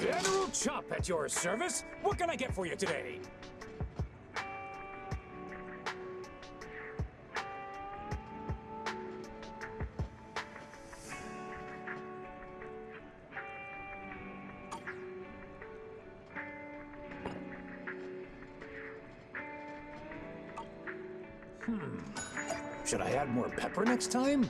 General Chop at your service. What can I get for you today? Should I add more pepper next time?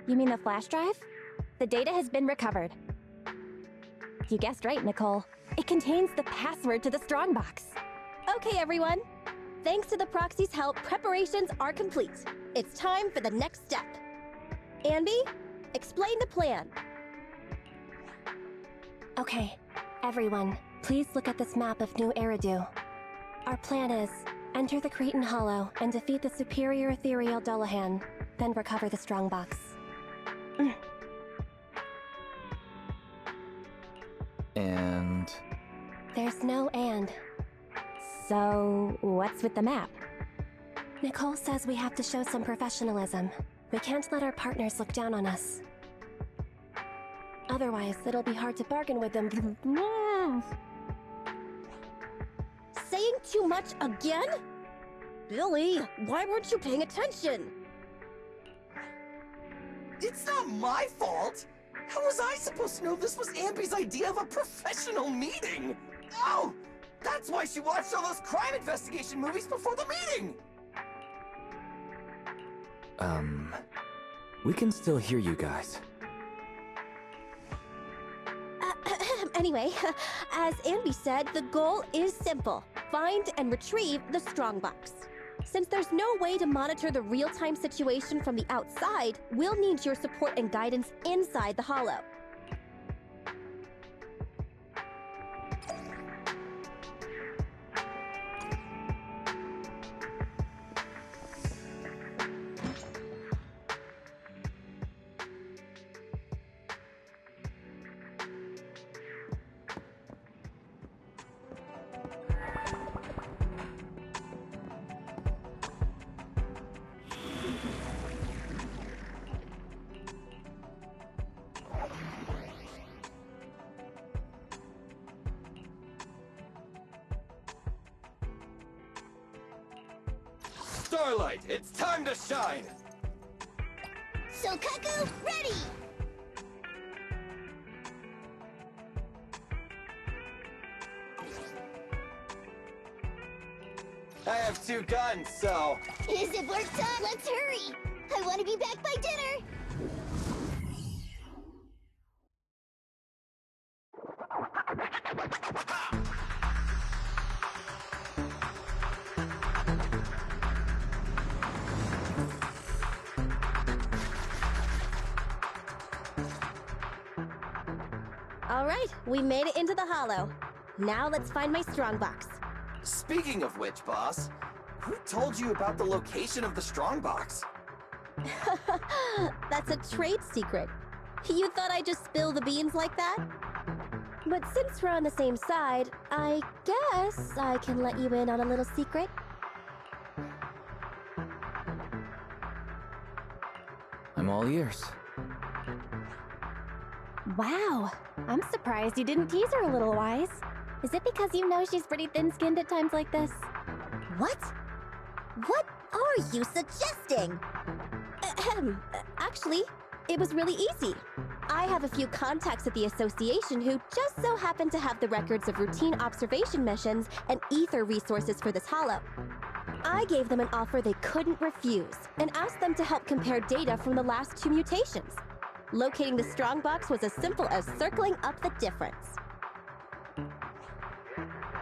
You mean the flash drive? The data has been recovered. You guessed right, Nicole. It contains the password to the strongbox. Okay, everyone. Thanks to the proxy's help, preparations are complete. It's time for the next step. Anby, explain the plan. Okay, everyone, please look at this map of New Eridu. Our plan is, enter the Cretan Hollow and defeat the superior ethereal Dullahan, then recover the strongbox. And... There's no and. So, what's with the map? Nicole says we have to show some professionalism. We can't let our partners look down on us. Otherwise, it'll be hard to bargain with them. Saying too much again? Billy, why weren't you paying attention? It's not my fault! How was I supposed to know this was Amby's idea of a professional meeting? Oh! That's why she watched all those crime investigation movies before the meeting! We can still hear you guys. Anyway, as Anby said, the goal is simple. Find and retrieve the strongbox. Since there's no way to monitor the real-time situation from the outside, we'll need your support and guidance inside the Hollow. Starlight, it's time to shine! Sokaku, ready! I have 2 guns, so... Is it work time? Let's hurry! I want to be back by dinner! All right, we made it into the Hollow. Now let's find my strongbox. Speaking of which, boss, who told you about the location of the strongbox? That's a trade secret. You thought I'd just spill the beans like that? But since we're on the same side, I guess I can let you in on a little secret. I'm all ears. Wow, I'm surprised you didn't tease her a little, Wise. Is it because you know she's pretty thin-skinned at times like this? What? What are you suggesting? Ahem. Actually, it was really easy. I have a few contacts at the association who just so happen to have the records of routine observation missions and ether resources for this hollow. I gave them an offer they couldn't refuse and asked them to help compare data from the last 2 mutations. Locating the strongbox was as simple as circling up the difference.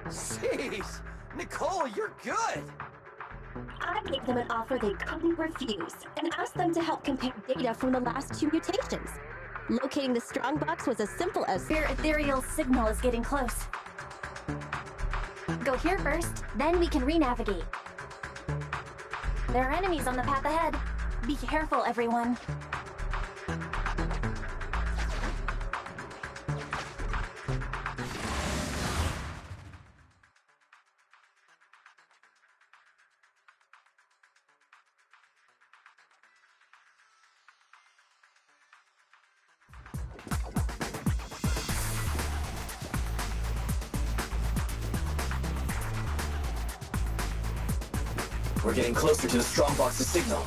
Jeez! Nicole, you're good! I gave them an offer they couldn't refuse and asked them to help compare data from the last 2 mutations. Locating the strongbox was as simple as... Your ethereal signal is getting close. Go here first, then we can re-navigate. There are enemies on the path ahead. Be careful, everyone. We're getting closer to the strongbox's signal.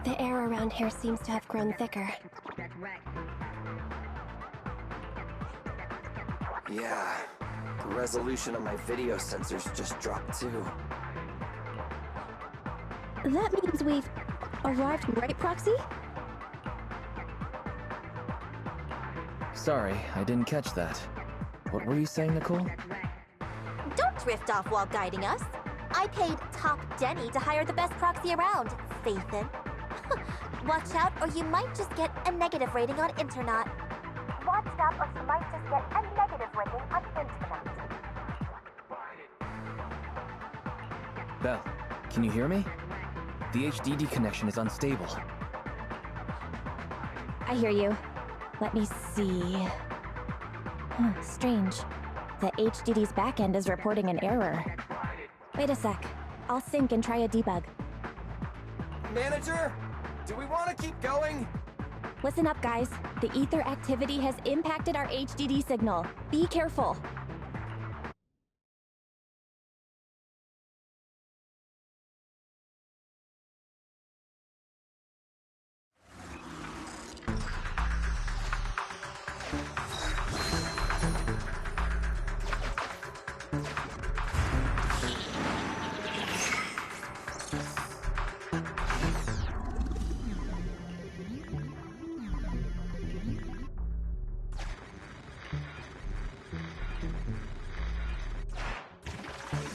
The air around here seems to have grown thicker. Yeah, the resolution of my video sensors just dropped too. That means we've arrived right, Proxy? Sorry, I didn't catch that. What were you saying, Nicole? Don't drift off while guiding us. I paid Top Denny to hire the best proxy around, Faithin. Watch out or you might just get a negative rating on Internet. Watch out or you might just get a negative rating on Internet. Belle, can you hear me? The HDD connection is unstable. I hear you. Let me see. Strange. The HDD's backend is reporting an error. Wait a sec. I'll sync and try a debug. Manager, do we want to keep going? Listen up, guys. The ether activity has impacted our HDD signal. Be careful.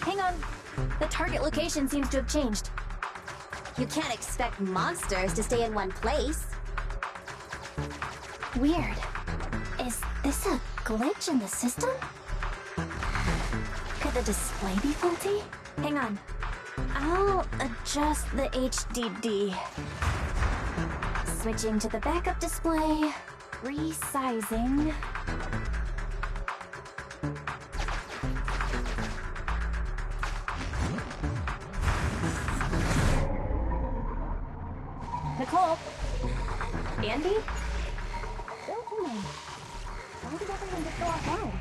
Hang on. The target location seems to have changed. You can't expect monsters to stay in one place. Weird. Is this a glitch in the system? the display be faulty? Hang on. I'll adjust the HDD. Switching to the backup display. Resizing. Nicole? Andy? Still human. Why did everyone just go offline?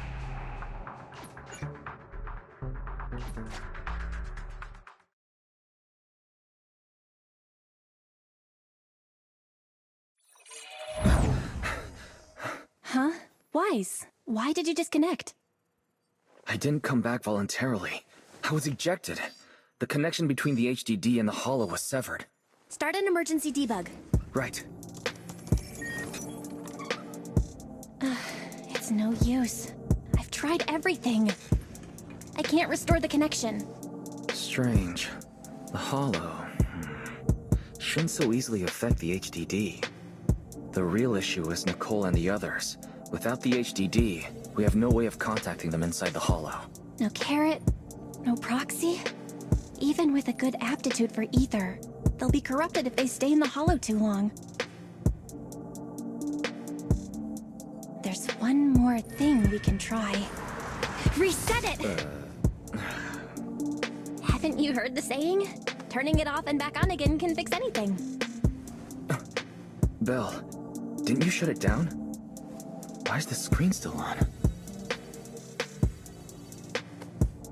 Huh? Wise, why did you disconnect? I didn't come back voluntarily. I was ejected. The connection between the HDD and the Hollow was severed. Start an emergency debug. Right. It's no use. I've tried everything. I can't restore the connection. Strange. The Hollow shouldn't so easily affect the HDD. The real issue is Nicole and the others. Without the HDD, we have no way of contacting them inside the Hollow. No carrot, no proxy. Even with a good aptitude for ether, they'll be corrupted if they stay in the Hollow too long. There's one more thing we can try. Reset it! Haven't you heard the saying? Turning it off and back on again can fix anything. Belle, didn't you shut it down? Why is the screen still on?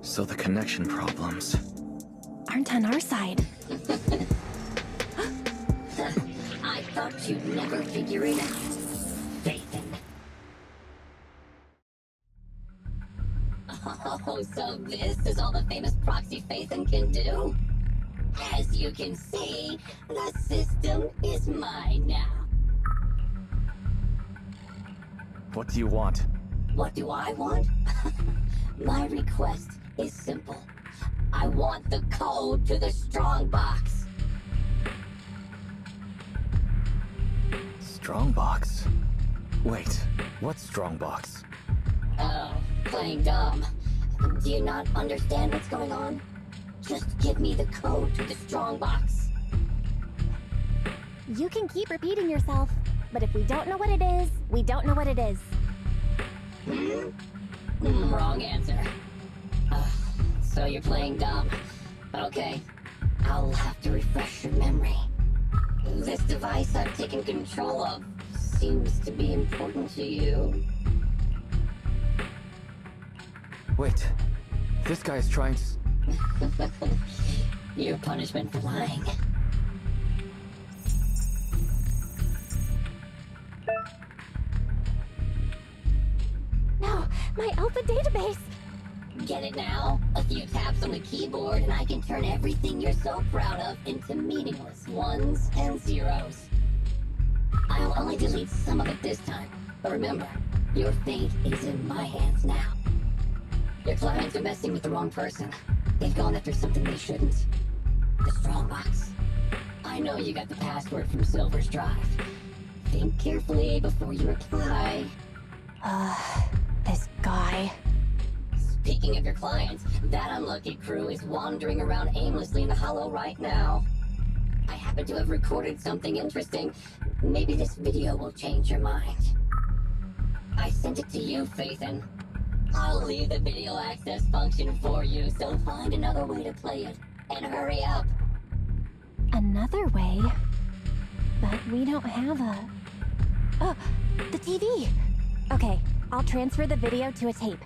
So the connection problems aren't on our side. I thought you'd never figure it out, Phaethon. Oh, so this is all the famous proxy Phaethon can do? As you can see, the system is mine now. What do you want? What do I want? My request is simple. I want the code to the strongbox. Strongbox? Wait, what's Strongbox? Oh, playing dumb. Do you not understand what's going on? Just give me the code to the strongbox. You can keep repeating yourself, but if we don't know what it is, we don't know what it is. Wrong answer. So you're playing dumb. Okay, I'll have to refresh your memory. This device I've taken control of seems to be important to you. Wait, this guy is trying to... Your punishment for lying. No, my Alpha database! Get it now? A few taps on the keyboard and I can turn everything you're so proud of into meaningless ones and zeros. I'll only delete some of it this time, but remember, your fate is in my hands now. Your clients are messing with the wrong person. They've gone after something they shouldn't. The strongbox. I know you got the password from Silver's drive. Think carefully before you reply. This guy. Speaking of your clients, that unlucky crew is wandering around aimlessly in the Hollow right now. I happen to have recorded something interesting. Maybe this video will change your mind. I sent it to you, Phaethon. I'll leave the video access function for you, so find another way to play it. And hurry up. Another way? But we don't have a... Oh, the TV! Okay, I'll transfer the video to a tape.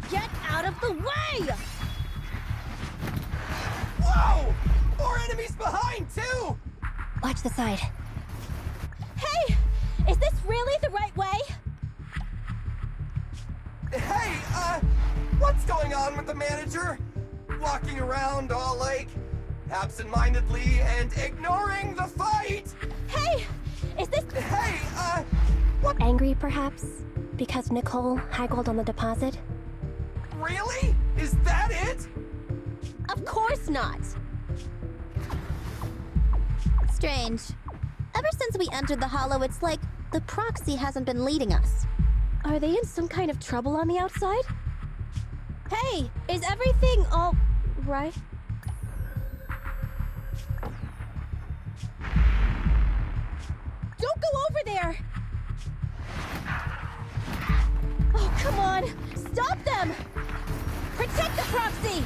Get out of the way! Whoa! More enemies behind, too! Watch the side. Hey! Is this really the right way? Hey, what's going on with the manager? Walking around all like absent-mindedly and ignoring the fight! Hey! Is this... Hey, what? Angry, perhaps? Because Nicole haggled on the deposit? Really? Is that it? Of course not! Strange. Ever since we entered the Hollow, it's like the proxy hasn't been leading us. Are they in some kind of trouble on the outside? Hey, is everything all right? Don't go over there! Oh, come on! Stop them! Protect the proxy!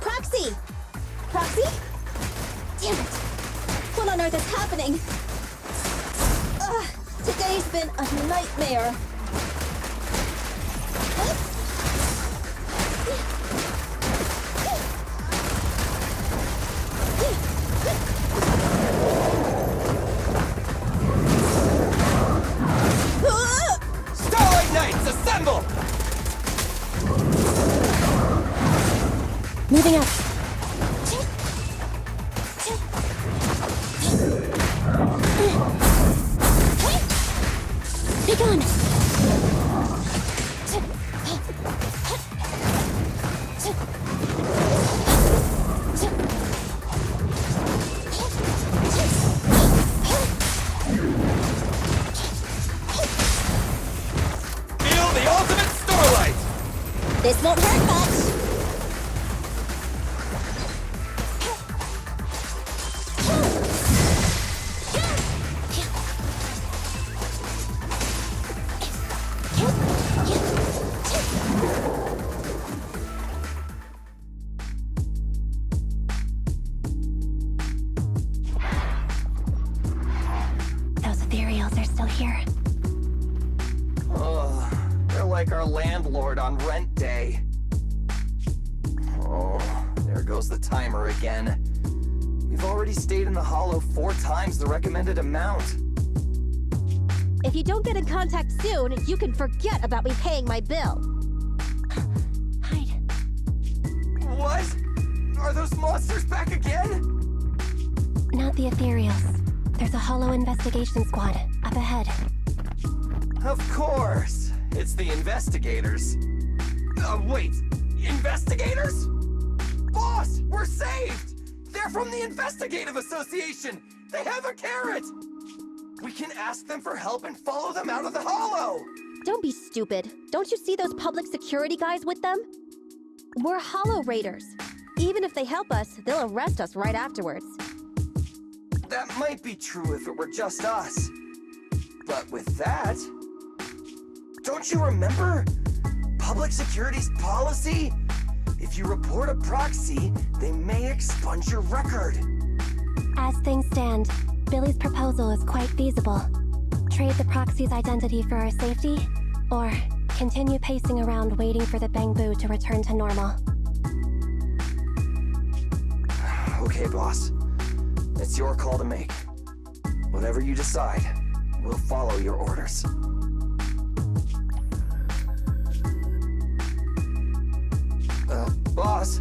Proxy! Proxy? Damn it! What on earth is happening? Ugh, today's been a nightmare. Starlight Knights, assemble! Moving up. Be gone! Feel the ultimate starlight! This won't hurt much. Those ethereals are still here. Ugh, they're like our landlord on rent day. Oh, there goes the timer again. We've already stayed in the Hollow 4 times the recommended amount. If you don't get in contact soon, you can forget about me paying my bill. Hide. What? Are those monsters back again? Not the ethereals. There's a Hollow investigation squad up ahead. Of course. It's the investigators. Wait. Investigators? Boss, we're saved! They're from the Investigative Association! They have a carrot! We can ask them for help and follow them out of the Hollow! Don't be stupid. Don't you see those public security guys with them? We're Hollow Raiders. Even if they help us, they'll arrest us right afterwards. That might be true if it were just us. But with that... Don't you remember? Public security's policy? If you report a proxy, they may expunge your record. As things stand, Billy's proposal is quite feasible. Trade the proxy's identity for our safety, or continue pacing around waiting for the Bangbu to return to normal. Okay, boss. It's your call to make. Whatever you decide, we'll follow your orders. Boss?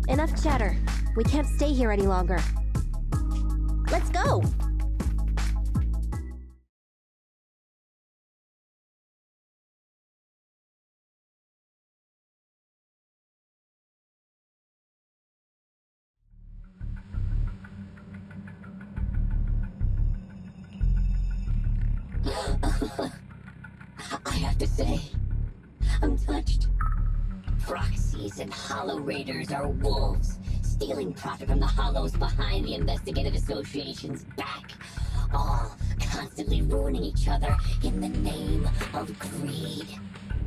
Enough chatter. We can't stay here any longer. Let's go! I have to say, I'm touched. Proxies and Hollow Raiders are wolves, stealing profit from the Hollows behind the Investigative Association's back, all constantly ruining each other in the name of greed.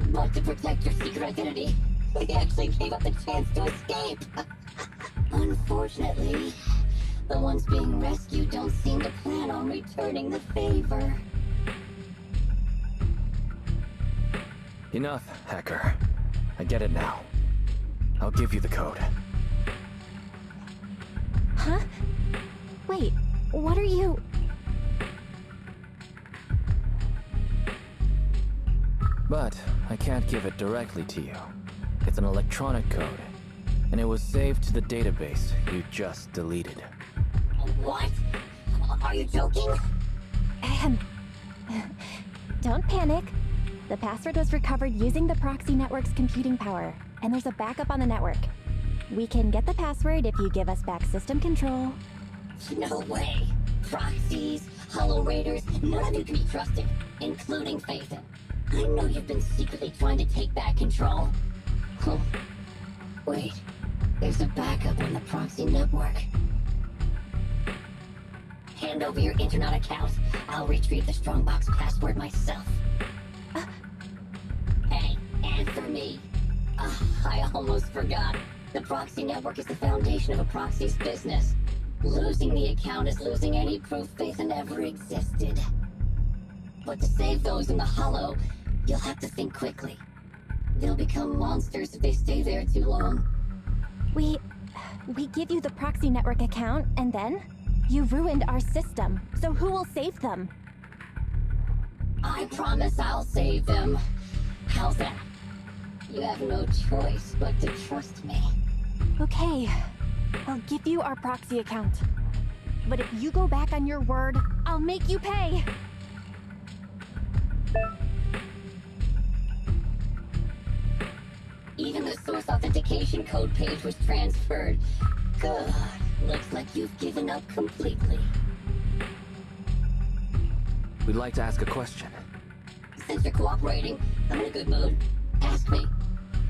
But to protect your secret identity, we actually gave up the chance to escape. Unfortunately, the ones being rescued don't seem to plan on returning the favor. Enough, hacker. I get it now. I'll give you the code. Wait, what are you... But I can't give it directly to you. It's an electronic code, and it was saved to the database you just deleted. What? Are you joking? Don't panic. The password was recovered using the proxy network's computing power, and there's a backup on the network. We can get the password if you give us back system control. No way. Proxies, Hollow Raiders, none of you can be trusted, including Phaethon. I know you've been secretly trying to take back control. Huh. Wait, there's a backup on the proxy network. Hand over your internet account. I'll retrieve the Strongbox password myself. Hey, answer me. I almost forgot. The proxy network is the foundation of a proxy's business. Losing the account is losing any proof Phaethon ever existed. But to save those in the Hollow, you'll have to think quickly. They'll become monsters if they stay there too long. We give you the proxy network account, and then? You ruined our system, so who will save them? I promise I'll save them. How's that? You have no choice but to trust me. Okay, I'll give you our proxy account. But if you go back on your word, I'll make you pay! Even the source authentication code page was transferred. Good. Looks like you've given up completely. We'd like to ask a question. Since you're cooperating, I'm in a good mood. Ask me.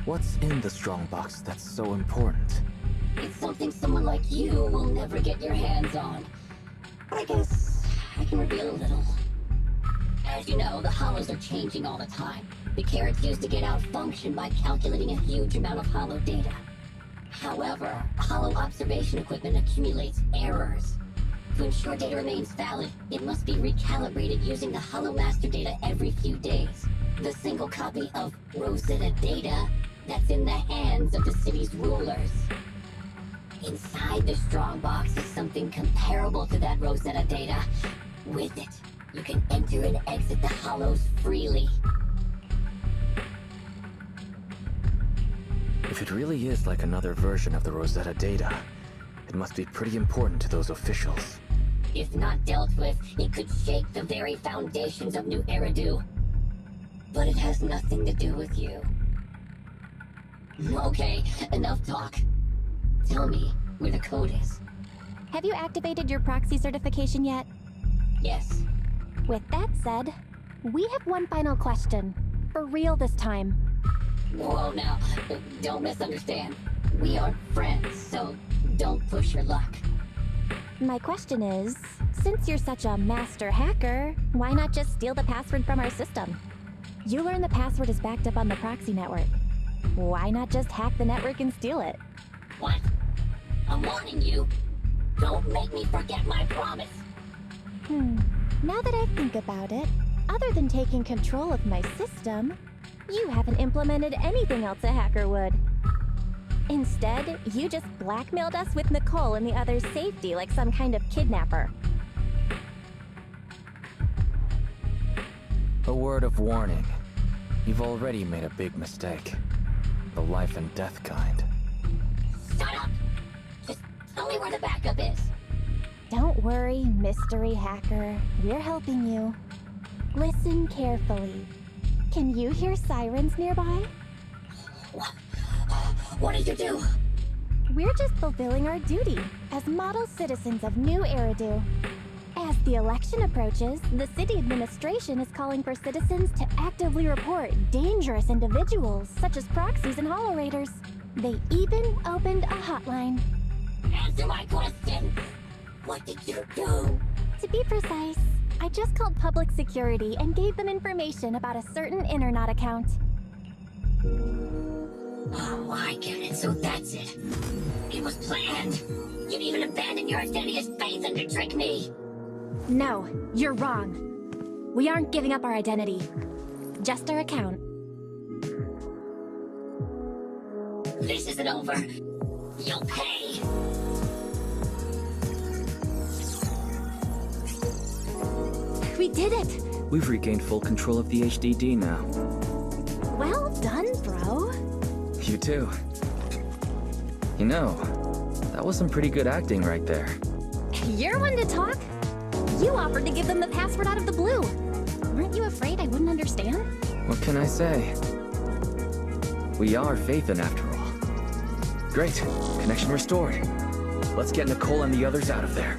What's in the Strongbox that's so important? It's something someone like you will never get your hands on. But I guess I can reveal a little. As you know, the Hollows are changing all the time. The carrots used to get out function by calculating a huge amount of Hollow data. However, Hollow observation equipment accumulates errors. To ensure data remains valid, it must be recalibrated using the Hollow master data every few days. The single copy of Rosetta data that's in the hands of the city's rulers. Inside the Strongbox is something comparable to that Rosetta data. With it, you can enter and exit the Hollows freely. If it really is like another version of the Rosetta data, it must be pretty important to those officials. If not dealt with, it could shake the very foundations of New Eridu. But it has nothing to do with you. Okay, enough talk. Tell me where the code is. Have you activated your proxy certification yet? Yes. With that said, we have one final question. For real this time. Whoa now, don't misunderstand. We are friends, so don't push your luck. My question is, since you're such a master hacker, why not just steal the password from our system? You learn the password is backed up on the proxy network. Why not just hack the network and steal it? What? I'm warning you. Don't make me forget my promise. Now that I think about it, other than taking control of my system, you haven't implemented anything else a hacker would. Instead, you just blackmailed us with Nicole and the others' safety like some kind of kidnapper. A word of warning. You've already made a big mistake. The life and death kind. Shut up! Just tell me where the backup is. Don't worry, mystery hacker. We're helping you. Listen carefully. Can you hear sirens nearby? What did you do? We're just fulfilling our duty as model citizens of New Eridu. As the election approaches, the city administration is calling for citizens to actively report dangerous individuals such as proxies and Hollow Raiders. They even opened a hotline. Answer my question! What did you do? To be precise, I just called public security and gave them information about a certain internet account. Oh, I get it, so that's it. It was planned. You'd even abandon your identity as Phaethon to trick me. No, you're wrong. We aren't giving up our identity. Just our account. This isn't over. You'll pay. We did it! We've regained full control of the HDD now. Well done, bro. You too. You know, that was some pretty good acting right there. You're one to talk. You offered to give them the password out of the blue. Weren't you afraid I wouldn't understand? What can I say? We are Phaethon after all. Great. Connection restored. Let's get Nicole and the others out of there.